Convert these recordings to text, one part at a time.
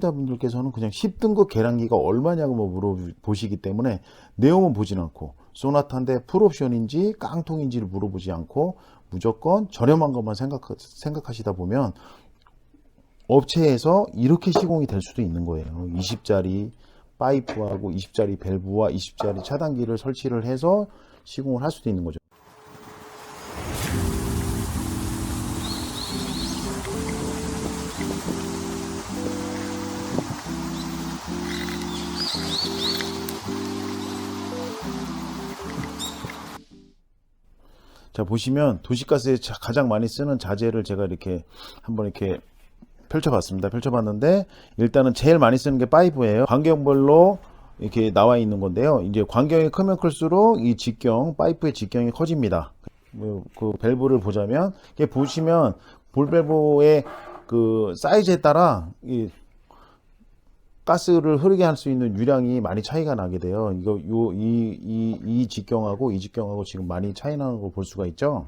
분들께서는 그냥 10등급 계량기가 얼마냐고 물어보시기 때문에 내용은 보진 않고 소나타인데 풀옵션인지 깡통인지를 물어보지 않고 무조건 저렴한 것만 생각하시다 보면 업체에서 이렇게 시공이 될 수도 있는 거예요. 20짜리 파이프하고 20짜리 밸브와 20짜리 차단기를 설치를 해서 시공을 할 수도 있는 거죠. 자, 보시면 도시가스에 가장 많이 쓰는 자재를 제가 이렇게 한번 이렇게 펼쳐봤습니다. 펼쳐봤는데 일단은 제일 많이 쓰는 게 파이프예요. 반경별로 이렇게 나와 있는 건데요. 이제 반경이 크면 클수록 이 직경, 파이프의 직경이 커집니다. 그 밸브를 보자면 이게 보시면 볼밸브의 그 사이즈에 따라 이 가스를 흐르게 할 수 있는 유량이 많이 차이가 나게 돼요. 이 직경하고 이 직경하고 지금 많이 차이 나는 걸 볼 수가 있죠.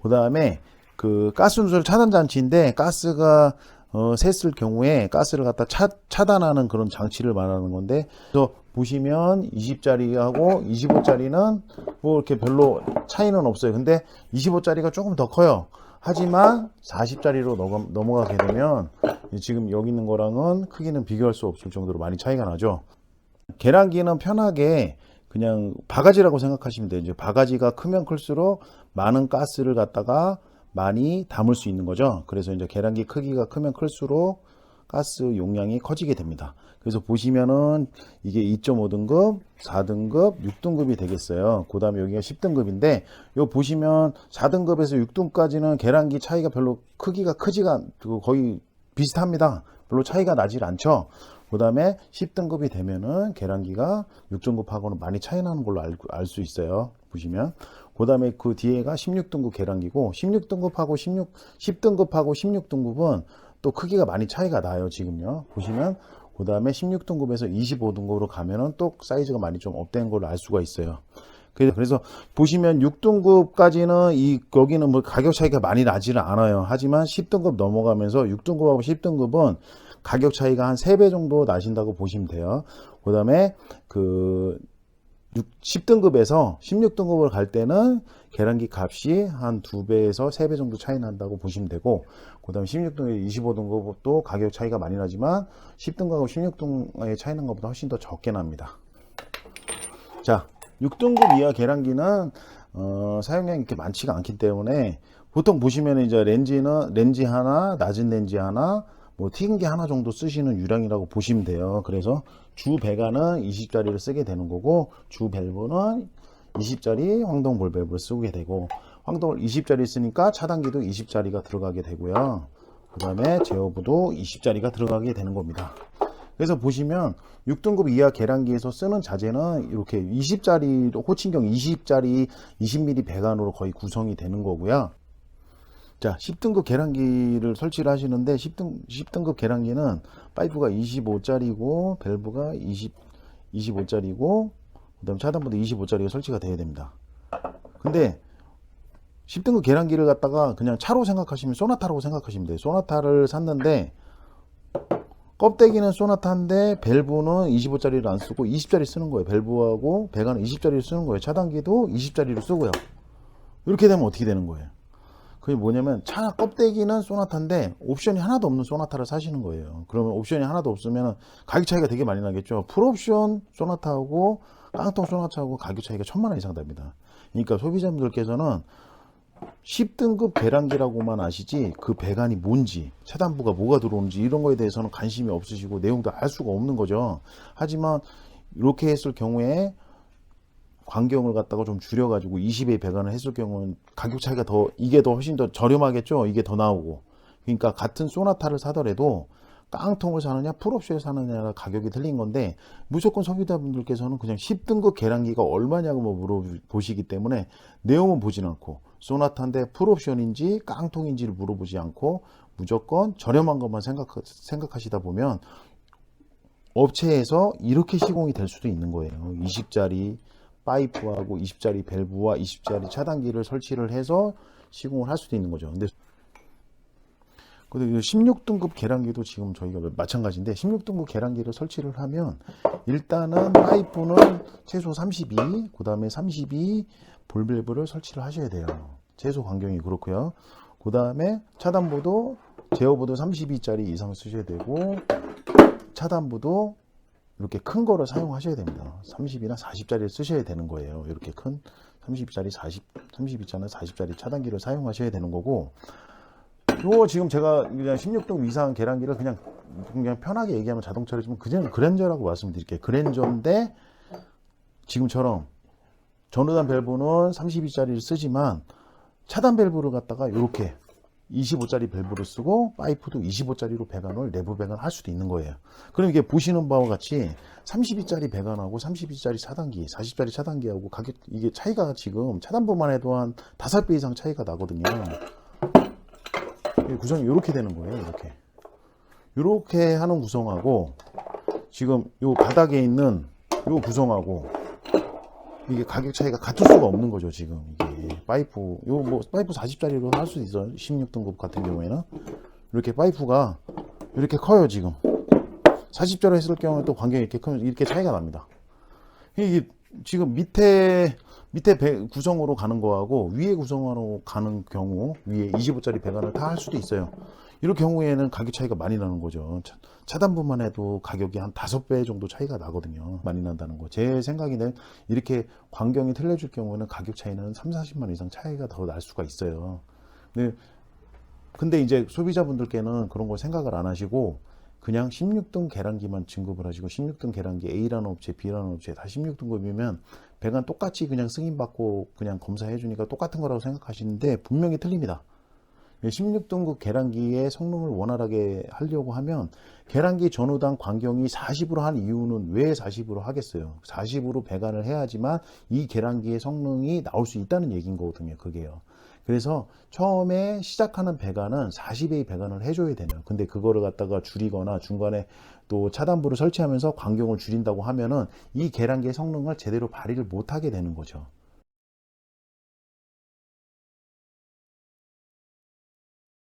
그 다음에 그 가스 누설 차단 장치인데 가스가 샜을 경우에 가스를 갖다 차단하는 그런 장치를 말하는 건데, 그래서 보시면 20짜리하고 25짜리는 뭐 이렇게 별로 차이는 없어요. 근데 25짜리가 조금 더 커요. 하지만 40짜리로 넘어가게 되면 지금 여기 있는 거랑은 크기는 비교할 수 없을 정도로 많이 차이가 나죠. 계량기는 편하게 그냥 바가지라고 생각하시면 돼요. 이제 바가지가 크면 클수록 많은 가스를 갖다가 많이 담을 수 있는 거죠. 그래서 이제 계량기 크기가 크면 클수록 가스 용량이 커지게 됩니다. 그래서 보시면은 이게 2.5등급, 4등급, 6등급이 되겠어요. 그 다음에 여기가 10등급인데, 요 보시면 4등급에서 6등급까지는 계량기 차이가 별로 크기가 크지가 거의 비슷합니다. 별로 차이가 나질 않죠. 그 다음에 10등급이 되면은 계량기가 6등급하고는 많이 차이 나는 걸로 알 수 있어요. 보시면. 그 다음에 그 뒤에가 16등급 계량기고, 16등급하고 10등급하고 16등급은 또 크기가 많이 차이가 나요. 지금요. 보시면. 그 다음에 16등급에서 25등급으로 가면은 또 사이즈가 많이 좀 업된 걸로 알 수가 있어요. 그래서 보시면 6등급까지는 여기는 뭐 가격 차이가 많이 나지는 않아요. 하지만 10등급 넘어가면서 6등급하고 10등급은 가격 차이가 한 3배 정도 나신다고 보시면 돼요. 그 다음에 그 10등급에서 16등급을 갈 때는 계량기 값이 한 2배에서 3배 정도 차이 난다고 보시면 되고, 그 다음에 16등급, 25등급도 가격 차이가 많이 나지만 10등급하고 16등급의 차이 난 것보다 훨씬 더 적게 납니다. 자, 6등급 이하 계량기는 사용량이 이렇게 많지가 않기 때문에 보통 보시면 이제 렌지 하나, 낮은 렌지 하나, 뭐 튀김기 하나 정도 쓰시는 유량이라고 보시면 돼요. 그래서 주 배관은 20짜리를 쓰게 되는 거고, 주 밸브는 20짜리 황동 볼 밸브를 쓰게 되고, 황동을 20짜리 쓰니까 차단기도 20짜리가 들어가게 되고요. 그 다음에 제어부도 20짜리가 들어가게 되는 겁니다. 그래서 보시면 6등급 이하 계량기에서 쓰는 자재는 이렇게 20짜리, 호칭경 20짜리 20mm 배관으로 거의 구성이 되는 거고요. 자, 10등급 계량기를 설치를 하시는데 10등급 계량기는 파이프가 25짜리고 밸브가 25짜리고 그 다음 차단부도 25짜리가 설치가 돼야 됩니다. 근데 10등급 계량기를 갖다가 그냥 차로 생각하시면 소나타라고 생각하시면 돼요. 소나타를 샀는데 껍데기는 소나타인데 밸브는 25짜리를 안 쓰고 20짜리 쓰는 거예요. 밸브하고 배관은 20짜리를 쓰는 거예요. 차단기도 20짜리를 쓰고요. 이렇게 되면 어떻게 되는 거예요? 그게 뭐냐면 차 껍데기는 소나타인데 옵션이 하나도 없는 소나타를 사시는 거예요. 그러면 옵션이 하나도 없으면 가격 차이가 되게 많이 나겠죠. 풀옵션 소나타하고 깡통 소나타하고 가격 차이가 1000만 원 이상 됩니다. 그러니까 소비자분들께서는 10등급 계량기라고만 아시지 그 배관이 뭔지, 차단부가 뭐가 들어오는지 이런 거에 대해서는 관심이 없으시고 내용도 알 수가 없는 거죠. 하지만 이렇게 했을 경우에 광경을 갖다가 좀 줄여가지고 20의 배관을 했을 경우는 가격 차이가 이게 더 훨씬 더 저렴하겠죠. 이게 더 나오고. 그러니까 같은 소나타를 사더라도 깡통을 사느냐 풀옵션을 사느냐가 가격이 틀린 건데, 무조건 소비자분들께서는 그냥 10등급 계량기가 얼마냐고 물어보시기 때문에 내용은 보진 않고 소나타인데 풀옵션인지 깡통인지를 물어보지 않고 무조건 저렴한 것만 생각하시다 보면 업체에서 이렇게 시공이 될 수도 있는 거예요. 20짜리 파이프하고 20짜리 밸브와 20짜리 차단기를 설치를 해서 시공을 할 수도 있는 거죠. 근데 근데 16등급 계량기도 지금 저희가 마찬가지인데 16등급 계량기를 설치를 하면 일단은 파이프는 최소 32, 그 다음에 32 볼밸브를 설치를 하셔야 돼요. 최소 간격이 그렇고요. 그 다음에 차단부도 제어부도 32짜리 이상 쓰셔야 되고 차단부도 이렇게 큰 거를 사용하셔야 됩니다. 30이나 40짜리를 쓰셔야 되는 거예요. 이렇게 큰 30짜리 32짜리 40짜리 차단기를 사용하셔야 되는 거고, 요 지금 제가 그냥 16등 이상 계량기를 그냥 편하게 얘기하면 자동차로 좀 그냥 그랜저라고 말씀드릴게요. 그랜저인데 지금처럼 전후단 밸브는 32짜리를 쓰지만 차단 밸브를 갖다가 이렇게 25짜리 밸브를 쓰고 파이프도 25짜리로 배관을 내부 배관할 수도 있는 거예요. 그럼 이게 보시는 바와 같이 32짜리 배관하고 32짜리 차단기, 40짜리 차단기하고 가격 이게 차이가 지금 차단부만 해도 한 5배 이상 차이가 나거든요. 구성이 이렇게 되는 거예요. 이렇게 하는 구성하고 지금 요 바닥에 있는 요 구성하고 이게 가격 차이가 같을 수가 없는 거죠. 지금 이게 파이프 파이프 40짜리로 할 수 있어요. 16등급 같은 경우에는 이렇게 파이프가 이렇게 커요. 지금 40짜리 했을 경우에 또 간격이 이렇게 크면 이렇게 차이가 납니다. 이게 지금 밑에 구성으로 가는 거하고 위에 구성으로 가는 경우 위에 25짜리 배관을 다 할 수도 있어요. 이럴 경우에는 가격 차이가 많이 나는 거죠. 차단부만 해도 가격이 한 5배 정도 차이가 나거든요. 많이 난다는 거. 제 생각에는 이렇게 광경이 틀려질 경우는 가격 차이는 3, 40만 이상 차이가 더 날 수가 있어요. 근데 이제 소비자분들께는 그런 걸 생각을 안 하시고 그냥 16등 계량기만 진급을 하시고 16등 계량기 A라는 업체, B라는 업체 다 16등급이면 배관 똑같이 그냥 승인받고 그냥 검사해 주니까 똑같은 거라고 생각하시는데 분명히 틀립니다. 16등급 계량기의 성능을 원활하게 하려고 하면 계량기 전후단 광경이 40으로 한 이유는 왜 40으로 하겠어요? 40으로 배관을 해야지만 이 계량기의 성능이 나올 수 있다는 얘기인 거거든요. 그게요. 그래서 처음에 시작하는 배관은 40의 배관을 해줘야 되네요. 근데 그거를 갖다가 줄이거나 중간에 또 차단부를 설치하면서 광경을 줄인다고 하면은 이 계량기의 성능을 제대로 발휘를 못하게 되는 거죠.